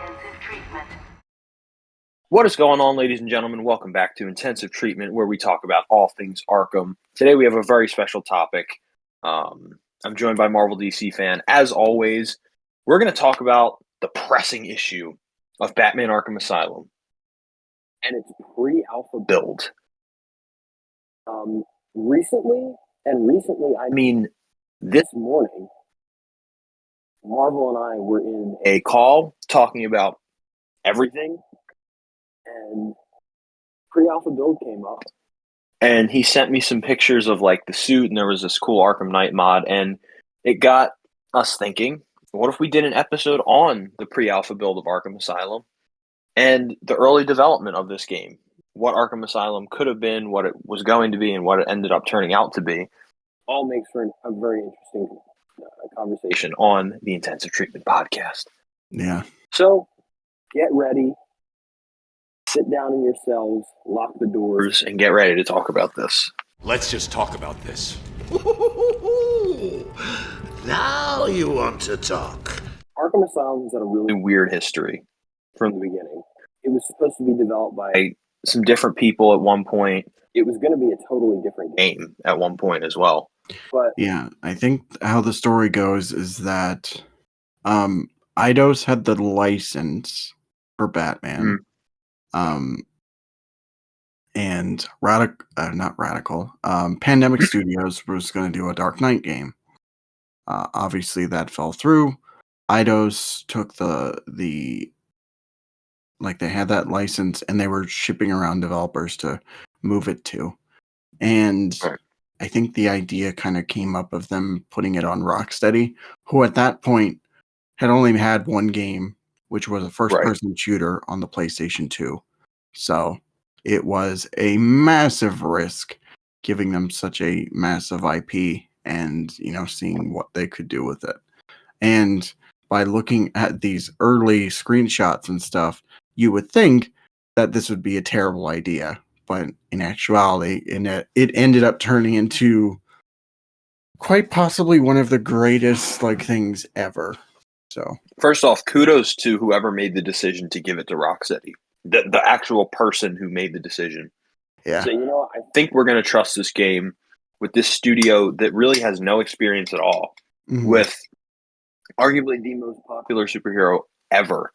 Intensive treatment. What is going on, ladies and gentlemen? Welcome back to Intensive Treatment, where we talk about all things Arkham. Today we have a very special topic. I'm joined by Marvel DC fan. As always, we're going to talk about the pressing issue of Batman Arkham Asylum and its pre-alpha build. Recently, I mean this morning, Marvel and I were in a call talking about everything, and pre-alpha build came up. And he sent me some pictures of like the suit, and there was this cool Arkham Knight mod, and it got us thinking, what if we did an episode on the pre-alpha build of Arkham Asylum and the early development of this game? What Arkham Asylum could have been, what it was going to be, and what it ended up turning out to be. All makes for a very interesting conversation on the Intensive Treatment podcast. Yeah. So, get ready. Sit down in your cells, lock the doors, and get ready to talk about this. Let's just talk about this. Now you want to talk. Arkham Asylum has had a really weird history from the beginning. It was supposed to be developed by some different people at one point. It was going to be a totally different game at one point as well. But yeah, I think how the story goes is that Eidos had the license for Batman. And Pandemic Studios was going to do a Dark Knight game. Obviously, that fell through. Eidos took they had that license, and they were shipping around developers to move it to. And I think the idea kind of came up of them putting it on Rocksteady, who at that point had only had one game, which was a first-person shooter on the PlayStation 2. So it was a massive risk giving them such a massive IP and, seeing what they could do with it. And by looking at these early screenshots and stuff, you would think that this would be a terrible idea. But in actuality, it ended up turning into quite possibly one of the greatest things ever. So first off, kudos to whoever made the decision to give it to Rocksteady. The actual person who made the decision. Yeah. So, I think we're going to trust this game with this studio that really has no experience at all with arguably the most popular superhero ever,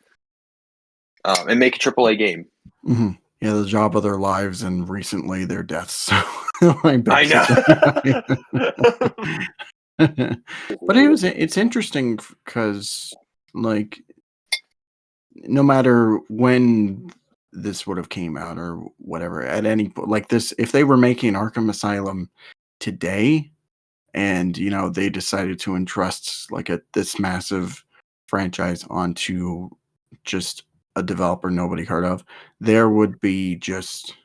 and make a AAA game. Mm-hmm. Yeah, the job of their lives and recently their deaths. I know. But it's interesting because, no matter when this would have came out or whatever, at any point, this, if they were making Arkham Asylum today, and they decided to entrust this massive franchise onto just a developer nobody heard of, there would be just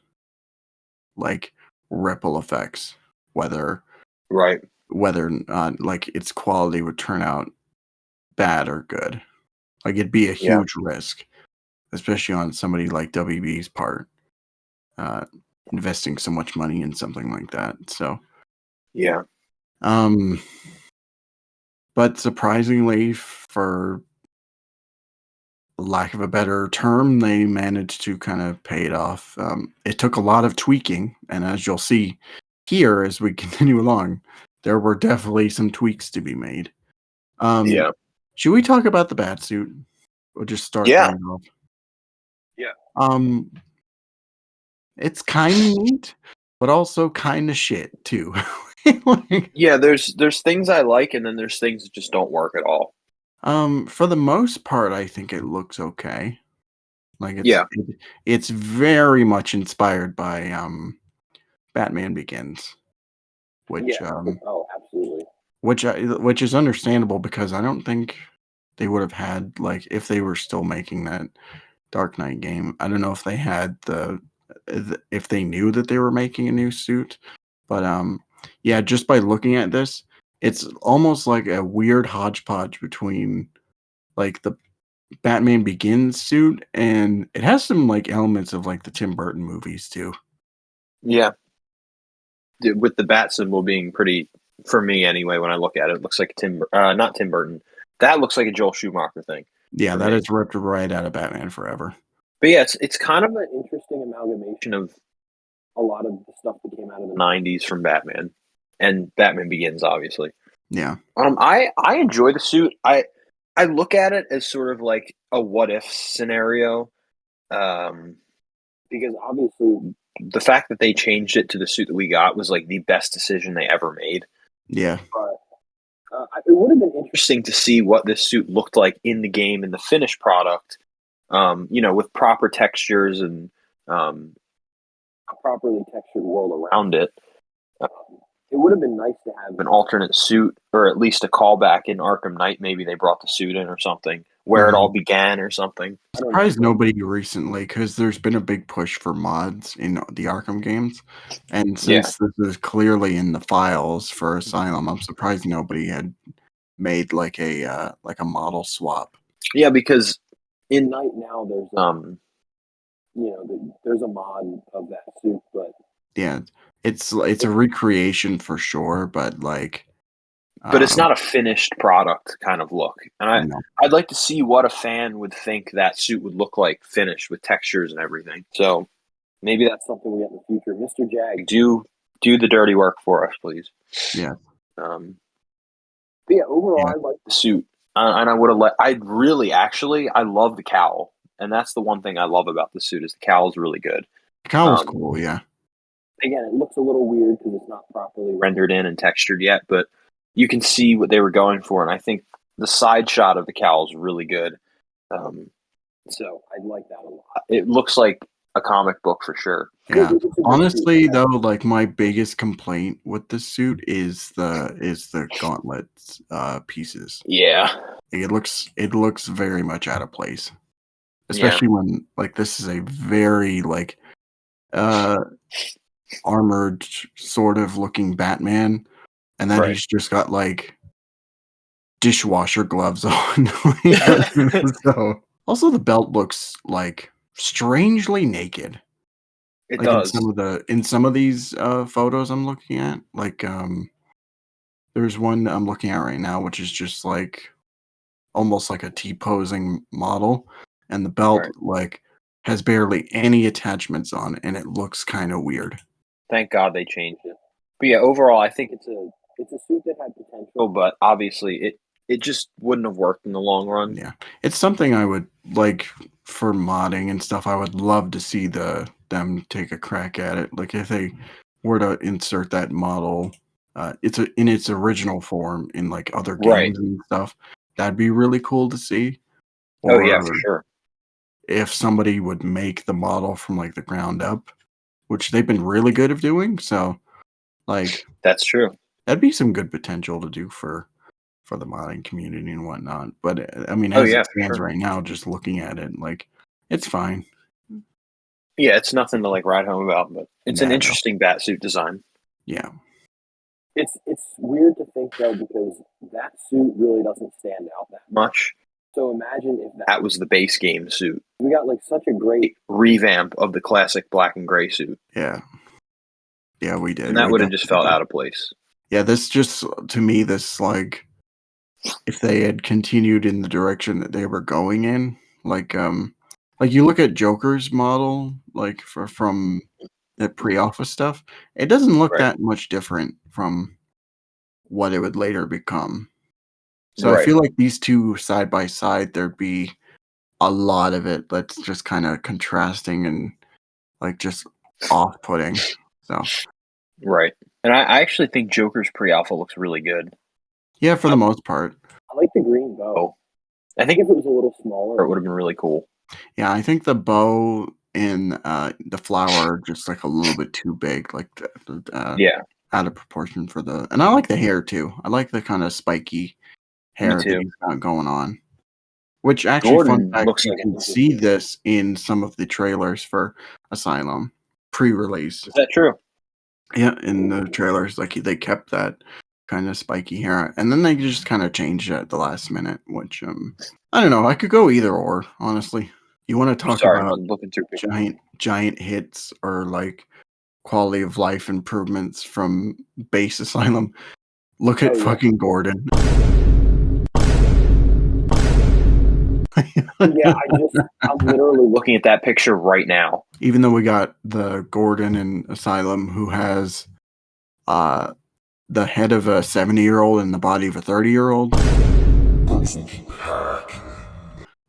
ripple effects, whether its quality would turn out bad or good. It'd be a huge risk, especially on somebody like WB's part, investing so much money in something like that. So yeah. But surprisingly, for lack of a better term, they managed to kind of pay it off. It took a lot of tweaking, and as you'll see here as we continue along, there were definitely some tweaks to be made. Should we talk about the Batsuit? Or just start there off? Yeah. It's kind of neat, but also kind of shit too. Yeah, there's things I like, and then there's things that just don't work at all. For the most part, I think it looks okay. It's very much inspired by Batman Begins, which absolutely, which is understandable because I don't think they would have had if they were still making that Dark Knight game. I don't know if they had if they knew that they were making a new suit, but yeah, just by looking at this, it's almost like a weird hodgepodge between the Batman Begins suit, and it has some elements of the Tim Burton movies too. Yeah, with the bat symbol being pretty, for me anyway, when I look at it, it looks like not Tim Burton. That looks like a Joel Schumacher thing. Yeah, for that me. is ripped right out of Batman Forever. But yeah, it's kind of an interesting amalgamation of a lot of the stuff that came out of the '90s from Batman and Batman Begins, obviously. Yeah. I enjoy the suit. I look at it as sort of like a what if scenario, because obviously the fact that they changed it to the suit that we got was like the best decision they ever made. Yeah. But it would have been interesting to see what this suit looked like in the game in the finished product. With proper textures and a properly textured world around it. Um, it would have been nice to have an alternate suit, or at least a callback in Arkham Knight. Maybe they brought the suit in or something, where it all began or something. I don't know. Surprised nobody recently, because there's been a big push for mods in the Arkham games, and since this is clearly in the files for Asylum, I'm surprised nobody had made like a model swap. Yeah, because in Knight now there's a mod of that suit, but Yeah, it's a recreation for sure, but like, it's not a finished product kind of look. And no. I'd like to see what a fan would think that suit would look like finished with textures and everything. So maybe that's something we get in the future. Mr. Jag, do the dirty work for us, please. Yeah. But yeah, overall, I like the suit, and I would have I love the cowl, and that's the one thing I love about the suit is the cowl is really good. The cowl was cool, yeah. Again, it looks a little weird because it's not properly rendered in and textured yet, but you can see what they were going for, and I think the side shot of the cowl is really good. So I like that a lot. It looks like a comic book for sure. Yeah. Honestly, though, like my biggest complaint with the suit is the gauntlets pieces. Yeah. It looks very much out of place. Especially when like this is a very like armored sort of looking Batman, and then he's just got like dishwasher gloves on. So also the belt looks like strangely naked. It like does. in some of these photos I'm looking at, like there's one I'm looking at right now, which is just like almost like a T-posing model, and the belt like has barely any attachments on, and it looks kind of weird. Thank God they changed it. But yeah, overall, I think it's a suit that had potential, but obviously it just wouldn't have worked in the long run. Yeah, it's something I would like for modding and stuff. I would love to see them take a crack at it. Like if they were to insert that model, in its original form in like other games and stuff. That'd be really cool to see. Or, yeah, for sure. If somebody would make the model from like the ground up, which they've been really good at doing. So, like, that's true. That'd be some good potential to do for the modding community and whatnot. But I mean, as it stands right now, just looking at it, like, it's fine. Yeah, it's nothing to like write home about, but it's an interesting batsuit design. Yeah. It's weird to think though, because that suit really doesn't stand out that much. So imagine if that was the base game suit. We got like such a great revamp of the classic black and gray suit. Yeah. Yeah, we did. And that would have just felt out of place. Yeah, this just, to me, this like, if they had continued in the direction that they were going in, like you look at Joker's model, like from the pre-alpha stuff, it doesn't look that much different from what it would later become. So I feel like these two side by side, there'd be a lot of it that's just kind of contrasting and like just off-putting. So right, and I actually think Joker's pre-alpha looks really good. Yeah, for the most part. I like the green bow. I think if it was a little smaller, it would have been really cool. Yeah, I think the bow and the flower are just like a little bit too big, like out of proportion for the. And I like the hair too. I like the kind of spiky hair that he's got going on. Which actually, fun fact, you can see this in some of the trailers for Asylum pre-release. Is that true? Yeah, in the trailers, like they kept that kind of spiky hair, and then they just kind of changed it at the last minute. Which I don't know. I could go either or, honestly. You want to talk about giant hits or like quality of life improvements from base Asylum? Look at fucking Gordon. Yeah, I'm literally looking at that picture right now. Even though we got the Gordon in Asylum who has the head of a 70-year-old and the body of a 30-year-old.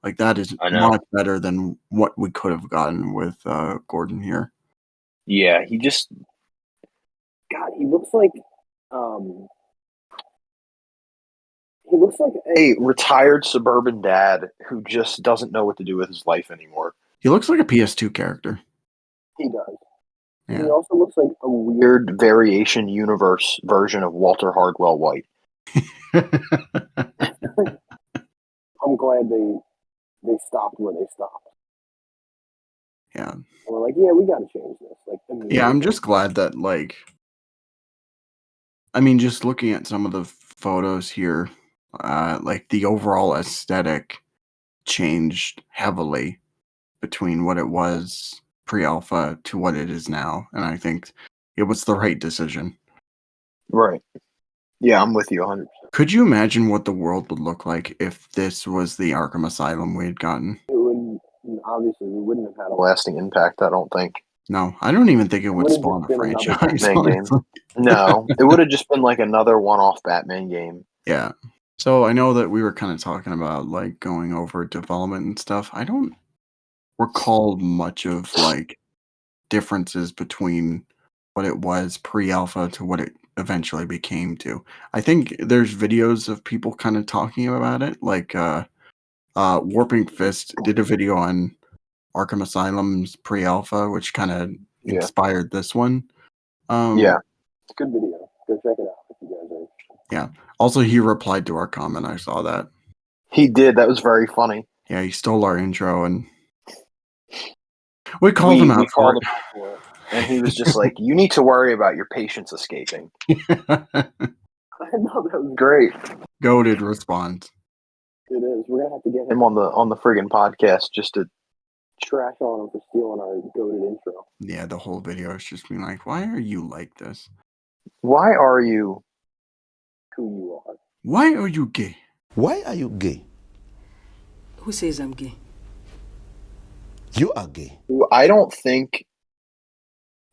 Like, that is I know. much better than what we could have gotten with Gordon here. Yeah, he just, God, um, he looks like a retired suburban dad who just doesn't know what to do with his life anymore. He looks like a PS2 character. He does. Yeah. He also looks like a weird variation universe version of Walter Hardwell White. I'm glad they stopped where they stopped. Yeah. And we're like, yeah, we got to change this. Like, Yeah, I'm just glad that, like, I mean, just looking at some of the photos here, like, the overall aesthetic changed heavily between what it was pre-alpha to what it is now, and I think it was the right decision. Right. Yeah, I'm with you 100%. Could you imagine what the world would look like if this was the Arkham Asylum we had gotten? It would, obviously, we wouldn't have had a lasting impact, I don't think. No, I don't even think it would would have spawn just a been another franchise. Batman game. Honestly. No, it would have just been like another one-off Batman game. Yeah. So I know that we were kind of talking about like going over development and stuff. I don't recall much of like differences between what it was pre-alpha to what it eventually became to. I think there's videos of people kind of talking about it, like Warping Fist did a video on Arkham Asylums Pre-Alpha, which kind of Yeah. inspired this one. Yeah, it's a good video. Go check it out if you guys are interested. Yeah. Also, he replied to our comment. I saw that. He did. That was very funny. Yeah, he stole our intro, and we called him out for it. And he was just like, "You need to worry about your patients escaping." I know, that was great. Goated response. It is. We're gonna have to get him on the friggin' podcast just to trash on him for stealing our goated intro. Yeah, the whole video is just being like, "Why are you like this? Why are you who you are? Why are you gay? Why are you gay? Who says I'm gay? You are gay. I don't think,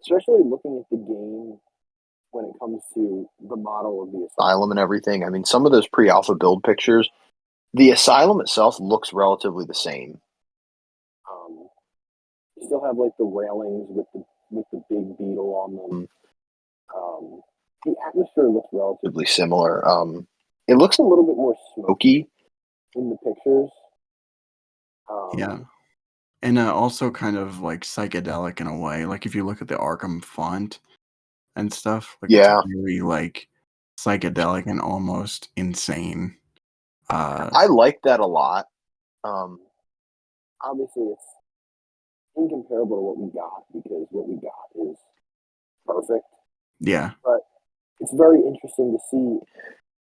especially looking at the game when it comes to the model of the asylum and everything. I mean, some of those pre-alpha build pictures, the asylum itself looks relatively the same. You still have like the railings with the big beetle on them. The atmosphere looks relatively similar. It looks a little bit more smoky in the pictures. Yeah. And also kind of like psychedelic in a way. Like if you look at the Arkham font and stuff, like Yeah. it's really like psychedelic and almost insane. I like that a lot. Obviously, it's incomparable to what we got because what we got is perfect. Yeah. But it's very interesting to see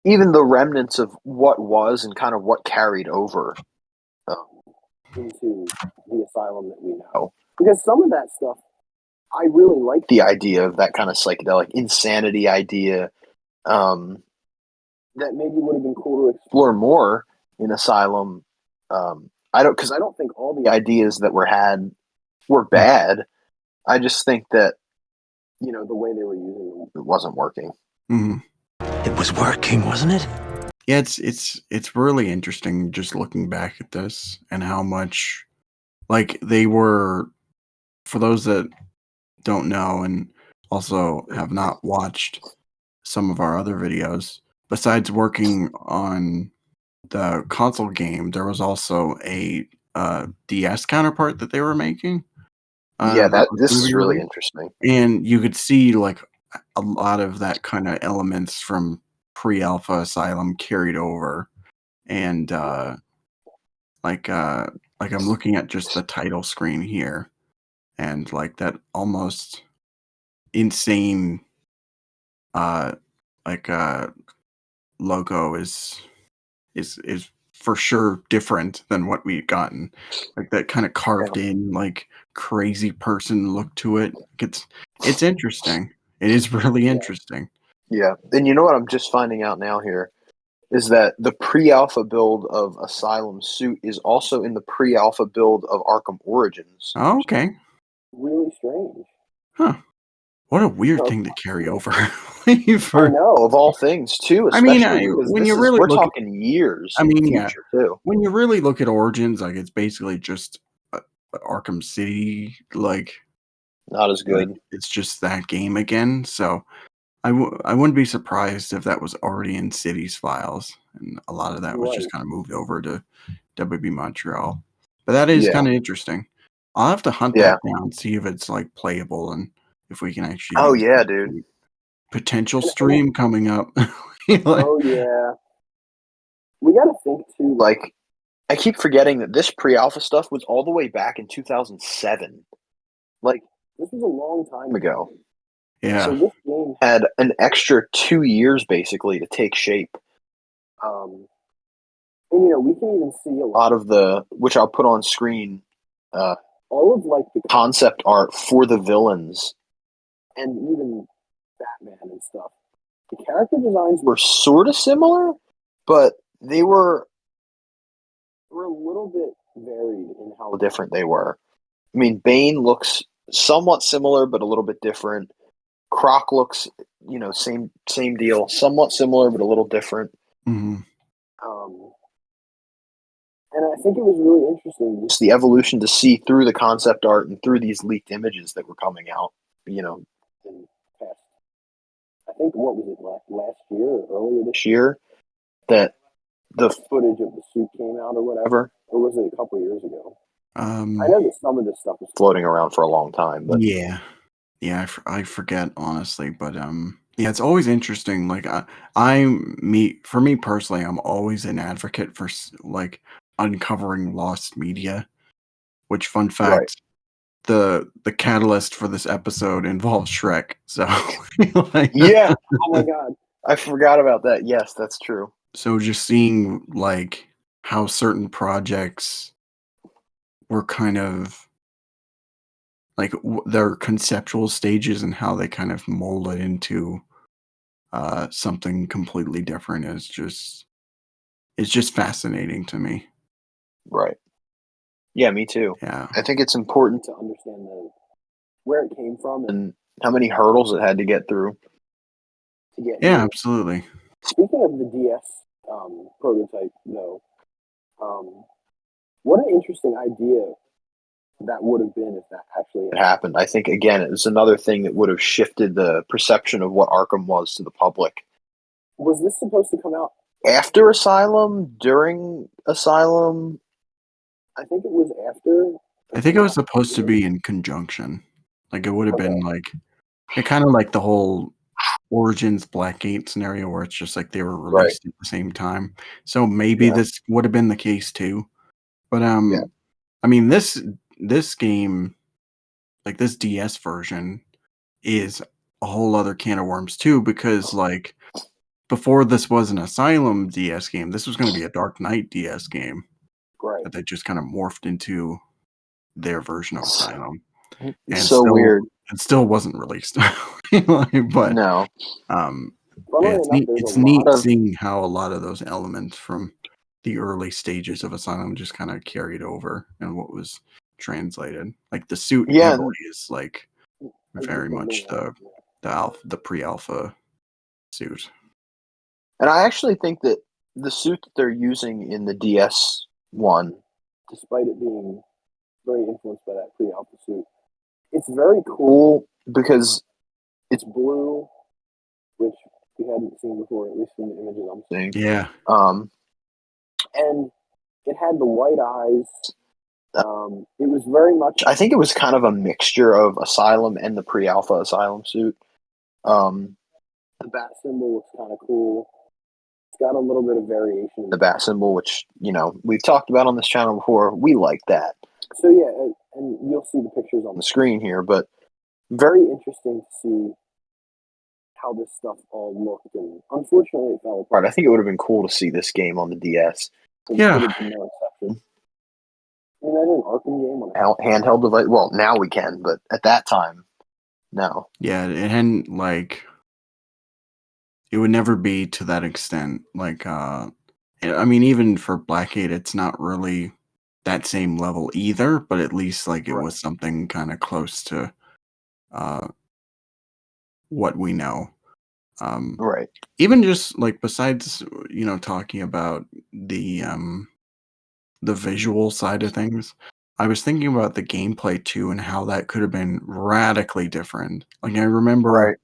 even the remnants of what was and kind of what carried over into the asylum that we know. Because some of that stuff, I really like the idea of that kind of psychedelic insanity idea. That maybe would have been cool to explore more in Asylum. I don't think all the ideas that were had were bad. I just think that the way they were using them, it wasn't working. Mm-hmm. It was working, wasn't it? Yeah, it's really interesting just looking back at this and how much like they were, for those that don't know and also have not watched some of our other videos, besides working on the console game, there was also a DS counterpart that they were making. Yeah, this was is really released. interesting. And you could see like a lot of that kind of elements from pre-alpha Asylum carried over. And like I'm looking at just the title screen here, and like that almost insane like logo is for sure different than what we've gotten. Like that kind of carved in like crazy person look to it. It's interesting. It is really interesting. Yeah. And you know what I'm just finding out now here? is that the pre-alpha build of Asylum Suit is also in the pre-alpha build of Arkham Origins. Oh, okay. Really strange. Huh. What a weird So- thing to carry over. I know, of all things, too, I mean, especially because when you this is, really we're look talking years I in the mean, yeah. future, too. When you really look at Origins, like, it's basically just Arkham City, like, Not as good. it's just that game again. So I wouldn't be surprised if that was already in City's files, and a lot of that was just Right. kind of moved over to WB Montreal. But that is Yeah. kind of interesting. I'll have to hunt Yeah. that down, see if it's like playable, and if we can actually. Oh, use yeah, it. dude. Potential stream coming up. Like, Oh, yeah. We got to think, too, like, I keep forgetting that this pre-alpha stuff was all the way back in 2007. Like, this was a long time ago. yeah. So this game had an extra 2 years, basically, to take shape. And, you know, we can even see a lot of the, which I'll put on screen, all of, like, the concept art for the villains and even Batman and stuff. The character designs were sort of similar, but they were a little bit varied in how different they were. I mean, Bane looks somewhat similar, but a little bit different. Croc looks, you know, same deal, somewhat similar, but a little different. Mm-hmm. And I think it was really interesting, just the evolution to see through the concept art and through these leaked images that were coming out, you know, in past, I think, what was it, last year or earlier this year, that the footage of the suit came out or whatever, or was it a couple years ago? I know that some of this stuff was floating around for a long time, but yeah, I forget honestly, but yeah, it's always interesting. Like for me personally, I'm always an advocate for like uncovering lost media. Which, fun fact, the catalyst for this episode involves Shrek. So like, yeah, oh my god, I forgot about that. Yes, that's true. So just seeing like how certain projects were kind of like their conceptual stages and how they kind of molded into something completely different is just fascinating to me. Right. Yeah, me too. Yeah. I think it's important to understand where it came from and how many hurdles it had to get through to get Yeah, here. absolutely. Speaking of the DS prototype, though, what an interesting idea that would have been if that actually had happened. I think, again, it was another thing that would have shifted the perception of what Arkham was to the public. Was this supposed to come out after Asylum? During Asylum? I think it was after. I think it was supposed to be in conjunction. Like it would have been like it kind of like the whole Origins Blackgate scenario where it's just like they were released at the same time. So maybe this would have been the case too. But I mean this game, like this DS version, is a whole other can of worms too, because like before this was an Asylum DS game, this was going to be a Dark Knight DS game. Right. That they just kind of morphed into their version of Asylum. It's so weird. It still wasn't released. But no. Yeah, it's neat seeing how a lot of those elements from the early stages of Asylum just kind of carried over and what was translated. Like the suit heavily is like very much the pre-alpha suit. And I actually think that the suit that they're using in the DS one, despite it being very influenced by that pre-alpha suit, it's very cool because it's blue, which we hadn't seen before, at least in the images I'm seeing. Yeah. And it had the white eyes. It was very much, I think it was kind of a mixture of Asylum and the pre-alpha Asylum suit. The bat symbol looks kind of cool. It's got a little bit of variation in the bat symbol, which, you know, we've talked about on this channel before. We like that. So yeah, and you'll see the pictures on the screen here, but very interesting to see how this stuff all looked, and unfortunately it fell apart. I think it would have been cool to see this game on the DS. Yeah. No exception. Can you imagine an Arkham game on a handheld device? Well, now we can, but at that time, no. Yeah, it hadn't like it would never be to that extent. Like, I mean, even for Blackgate, it's not really that same level either. But at least like it Right. was something kind of close to what we know. Right. Even just like besides, talking about the visual side of things, I was thinking about the gameplay too and how that could have been radically different. Like Right.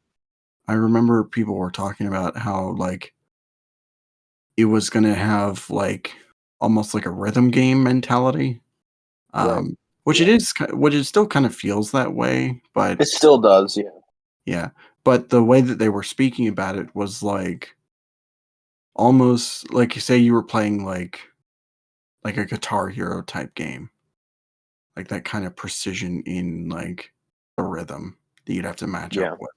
I remember people were talking about how like it was going to have like almost like a rhythm game mentality. Right. Which Yeah. which it still kind of feels that way, but It still does, yeah. yeah, but the way that they were speaking about it was like almost like you say you were playing like a Guitar Hero type game, like that kind of precision in like the rhythm that you'd have to match up Yeah. with,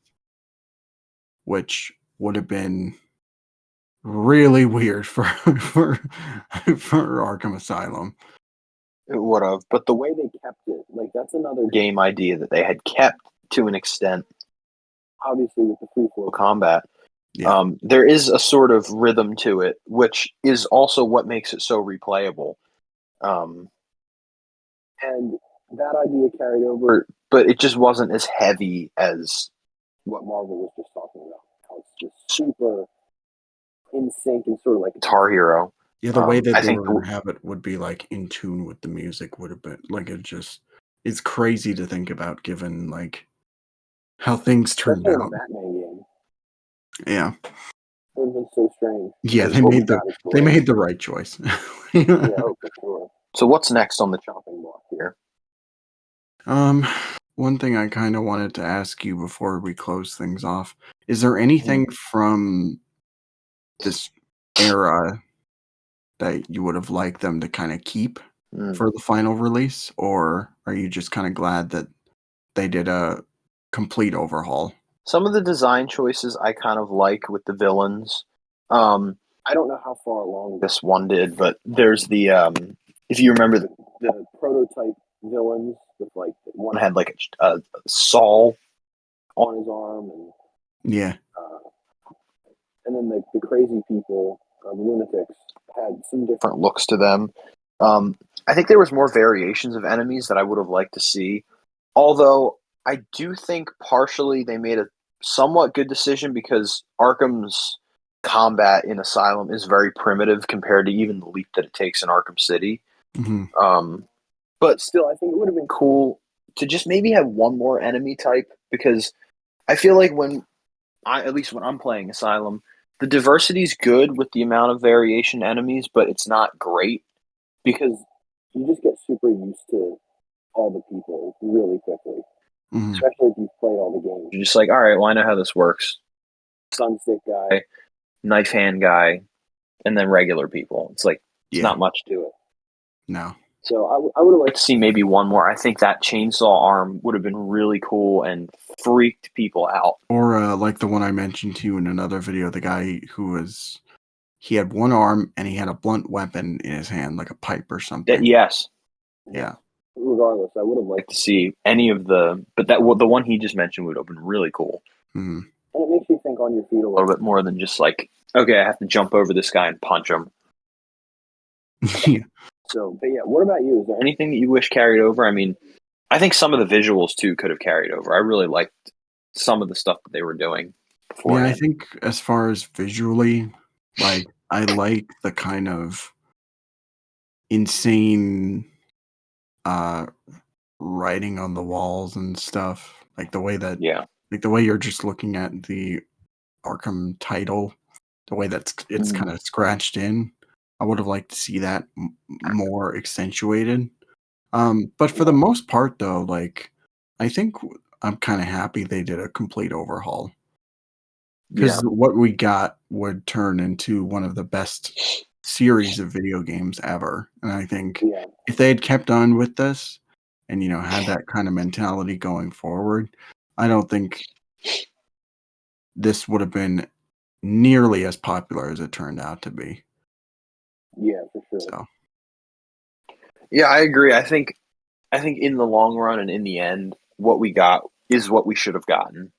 which would have been really weird for for Arkham Asylum. It would have, but the way they kept it, like that's another game idea that they had kept to an extent. Obviously, with the free flow combat, Yeah, there is a sort of rhythm to it, which is also what makes it so replayable. Um, and that idea carried over, but it just wasn't as heavy as what Marvel was just talking about. How it's just super in sync and sort of like Guitar Hero. yeah. The way that I they think were going to have it would be like in tune with the music would have been like it's crazy to think about given like how things turned especially in a out. Batman game, Yeah. it would have been so strange. Yeah, Because what we got is they great. made the right choice. Yeah, oh, for sure. So what's next on the chopping block here? Um, one thing I kind of wanted to ask you before we close things off, is there Mm. anything from this era that you would have liked them to kind of keep Mm. for the final release, or are you just kind of glad that they did a complete overhaul? Some of the design choices I kind of like with the villains. I don't know how far along this one did, but there's the if you remember the prototype villains with like one had like a saw on his arm, Yeah, and then the crazy people, the lunatics, had some different looks to them. I think there was more variations of enemies that I would have liked to see. Although I do think partially they made a somewhat good decision because Arkham's combat in Asylum is very primitive compared to even the leap that it takes in Arkham City. hmm But still, I think it would have been cool to just maybe have one more enemy type because I feel like at least when I'm playing Asylum, the diversity's good with the amount of variation enemies, but it's not great because you just get super used to all the people really quickly. hmm Especially if you've played all the games. You're just like, all right, well, I know how this works. Sunstick guy, knife hand guy, and then regular people. It's like, it's yeah, not much to it. no, So I would have liked to see maybe one more. I think that chainsaw arm would have been really cool and freaked people out. or like the one I mentioned to you in another video, the guy he had one arm and he had a blunt weapon in his hand, like a pipe or something. Yes. Yeah. Regardless, I would have liked to see any of but the one he just mentioned would have been really cool. hmm And it makes you think on your feet a little bit more than just like, okay, I have to jump over this guy and punch him. yeah. So, but yeah, what about you? Is there anything that you wish carried over? I mean, I think some of the visuals too could have carried over. I really liked some of the stuff that they were doing Yeah, I beforehand. think as far as visually, like I like the kind of insane uh writing on the walls and stuff. Like the way that Yeah. like the way you're just looking at the Arkham title, the way that it's kind of scratched in. I would have liked to see that more accentuated. But for the most part though, like I think I'm kind of happy they did a complete overhaul. Yeah. Because what we got would turn into one of the best series of video games ever. And I think Yeah. if they had kept on with this and, had that kind of mentality going forward, I don't think this would have been nearly as popular as it turned out to be. Yeah, for sure. So, Yeah, I agree. I think in the long run and in the end, what we got is what we should have gotten.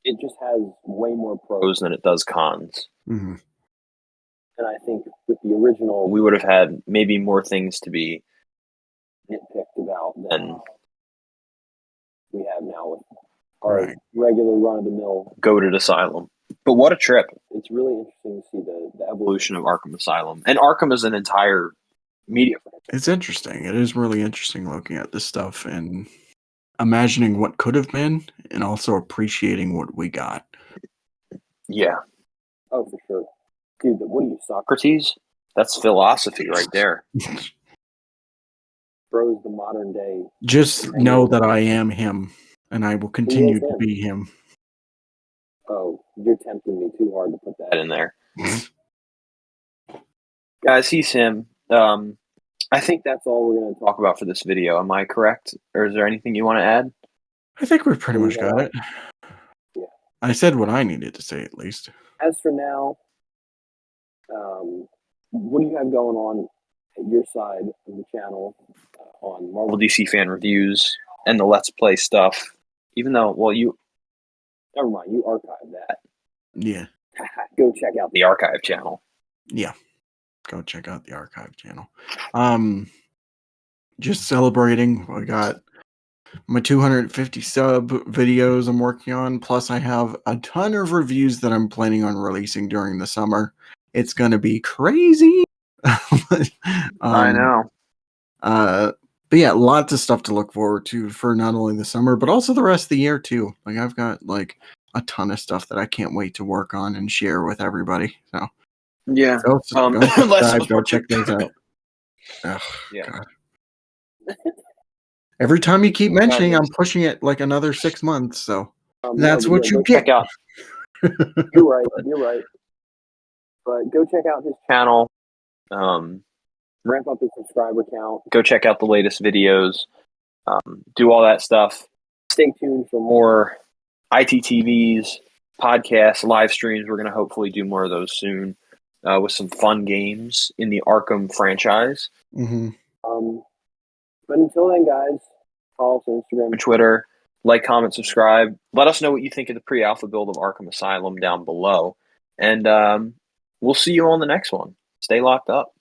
it just has way more pros than it does cons. Mm-hmm. And I think with the original, we would have had maybe more things to be nitpicked about than we have now with our regular run-of-the-mill goated Asylum. But what a trip. It's really interesting to see the evolution of Arkham Asylum. And Arkham is an entire media franchise. It's interesting. It is really interesting looking at this stuff and imagining what could have been and also appreciating what we got. Yeah. Oh, for sure. Dude, what are you, Socrates? That's philosophy right there. Bro's the modern day. Just know that I am him, and I will continue to be him. Oh, you're tempting me too hard to put that in there. Guys, he's him. I think that's all we're going to talk about for this video. Am I correct? Or is there anything you want to add? I think we've pretty much got it. Yeah. I said what I needed to say, at least. As for now, what do you have going on at your side of the channel on Marvel DC fan reviews and the Let's Play stuff? Even though, well, never mind, you archived that. Yeah. Go check out the archive channel. Yeah. Go check out the archive channel. Just celebrating. I got my 250 sub videos I'm working on. Plus, I have a ton of reviews that I'm planning on releasing during the summer. It's going to be crazy. I know. But yeah, lots of stuff to look forward to for not only the summer, but also the rest of the year too. Like I've got like a ton of stuff that I can't wait to work on and share with everybody. So yeah, go check those out. Oh, yeah. God. Every time you keep mentioning, I'm pushing it like another 6 months. So that's what you get. Check out. You're right. But go check out his channel. Ramp up his subscriber count. Go check out the latest videos. Do all that stuff. Stay tuned for more ITTVs, podcasts, live streams. We're going to hopefully do more of those soon with some fun games in the Arkham franchise. Mm-hmm. But until then, guys, follow us on Instagram and Twitter. Like, comment, subscribe. Let us know what you think of the pre-alpha build of Arkham Asylum down below. And we'll see you on the next one. Stay locked up.